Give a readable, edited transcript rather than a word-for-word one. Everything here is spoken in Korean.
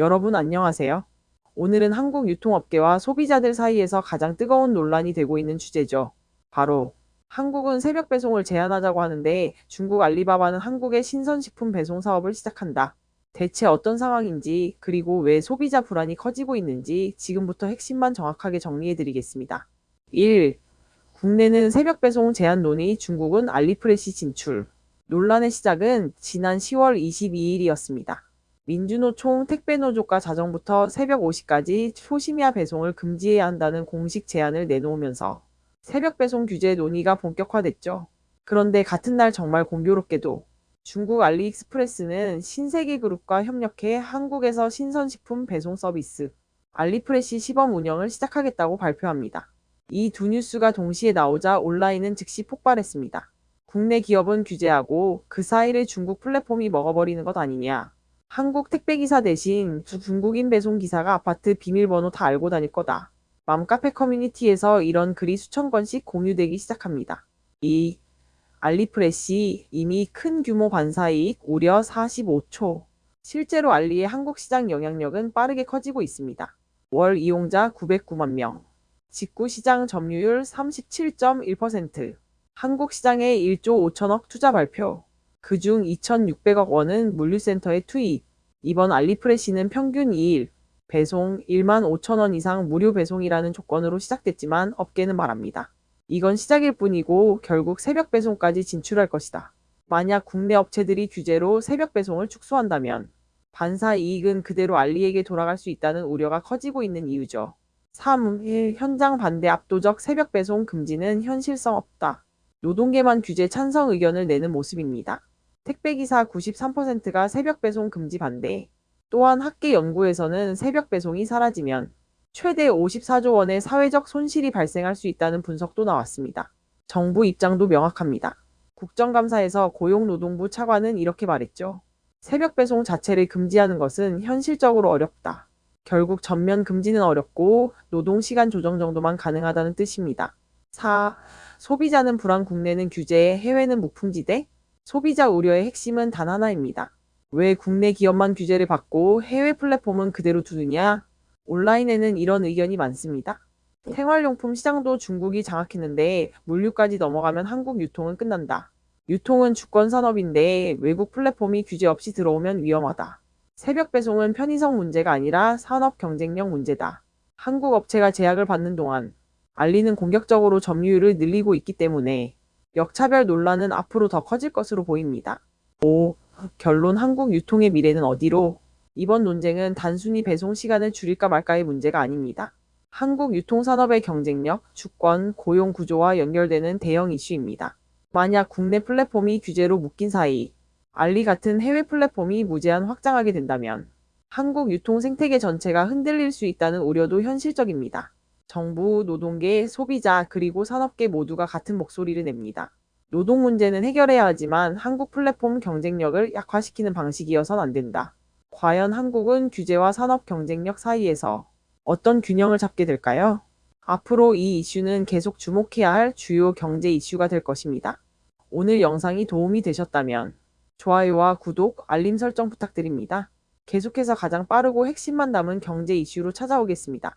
여러분 안녕하세요. 오늘은 한국 유통업계와 소비자들 사이에서 가장 뜨거운 논란이 되고 있는 주제죠. 바로 한국은 새벽 배송을 제한하자고 하는데 중국 알리바바는 한국의 신선식품 배송 사업을 시작한다. 대체 어떤 상황인지 그리고 왜 소비자 불안이 커지고 있는지 지금부터 핵심만 정확하게 정리해 드리겠습니다. 1. 국내는 새벽 배송 제한 논의, 중국은 알리프레시 진출. 논란의 시작은 지난 10월 22일이었습니다. 민주노총 택배노조가 자정부터 새벽 5시까지 소심야 배송을 금지해야 한다는 공식 제안을 내놓으면서 새벽 배송 규제 논의가 본격화됐죠. 그런데 같은 날 정말 공교롭게도 중국 알리익스프레스는 신세계그룹과 협력해 한국에서 신선식품 배송 서비스 알리프레시 시범 운영을 시작하겠다고 발표합니다. 이 두 뉴스가 동시에 나오자 온라인은 즉시 폭발했습니다. 국내 기업은 규제하고 그 사이를 중국 플랫폼이 먹어버리는 것 아니냐. 한국 택배기사 대신 중국인 배송기사가 아파트 비밀번호 다 알고 다닐 거다. 맘카페 커뮤니티에서 이런 글이 수천 건씩 공유되기 시작합니다. 이 알리프레시 이미 큰 규모 반사이익 우려 45초. 실제로 알리의 한국 시장 영향력은 빠르게 커지고 있습니다. 월 이용자 909만 명. 직구 시장 점유율 37.1%. 한국 시장에 1조 5천억 투자 발표. 그중 2,600억 원은 물류센터에 투입. 이번 알리프레시는 평균 2일 배송 1만 5천 원 이상 무료 배송이라는 조건으로 시작됐지만 업계는 말합니다. 이건 시작일 뿐이고 결국 새벽 배송까지 진출할 것이다. 만약 국내 업체들이 규제로 새벽 배송을 축소한다면 반사 이익은 그대로 알리에게 돌아갈 수 있다는 우려가 커지고 있는 이유죠. 3. 현장 반대 압도적 새벽 배송 금지는 현실성 없다. 노동계만 규제 찬성 의견을 내는 모습입니다. 택배기사 93%가 새벽 배송 금지 반대. 또한 학계 연구에서는 새벽 배송이 사라지면 최대 54조 원의 사회적 손실이 발생할 수 있다는 분석도 나왔습니다. 정부 입장도 명확합니다. 국정감사에서 고용노동부 차관은 이렇게 말했죠. 새벽 배송 자체를 금지하는 것은 현실적으로 어렵다. 결국 전면 금지는 어렵고 노동시간 조정 정도만 가능하다는 뜻입니다. 4. 소비자는 불안 국내는 규제, 해외는 무풍지대? 소비자 우려의 핵심은 단 하나입니다. 왜 국내 기업만 규제를 받고 해외 플랫폼은 그대로 두느냐? 온라인에는 이런 의견이 많습니다. 생활용품 시장도 중국이 장악했는데 물류까지 넘어가면 한국 유통은 끝난다. 유통은 주권 산업인데 외국 플랫폼이 규제 없이 들어오면 위험하다. 새벽 배송은 편의성 문제가 아니라 산업 경쟁력 문제다. 한국 업체가 제약을 받는 동안 알리는 공격적으로 점유율을 늘리고 있기 때문에 역차별 논란은 앞으로 더 커질 것으로 보입니다. 5. 결론 한국 유통의 미래는 어디로? 이번 논쟁은 단순히 배송 시간을 줄일까 말까의 문제가 아닙니다. 한국 유통산업의 경쟁력, 주권, 고용 구조와 연결되는 대형 이슈입니다. 만약 국내 플랫폼이 규제로 묶인 사이 알리 같은 해외 플랫폼이 무제한 확장하게 된다면 한국 유통 생태계 전체가 흔들릴 수 있다는 우려도 현실적입니다. 정부, 노동계, 소비자, 그리고 산업계 모두가 같은 목소리를 냅니다. 노동 문제는 해결해야 하지만 한국 플랫폼 경쟁력을 약화시키는 방식이어선 안 된다. 과연 한국은 규제와 산업 경쟁력 사이에서 어떤 균형을 잡게 될까요? 앞으로 이 이슈는 계속 주목해야 할 주요 경제 이슈가 될 것입니다. 오늘 영상이 도움이 되셨다면 좋아요와 구독, 알림 설정 부탁드립니다. 계속해서 가장 빠르고 핵심만 담은 경제 이슈로 찾아오겠습니다.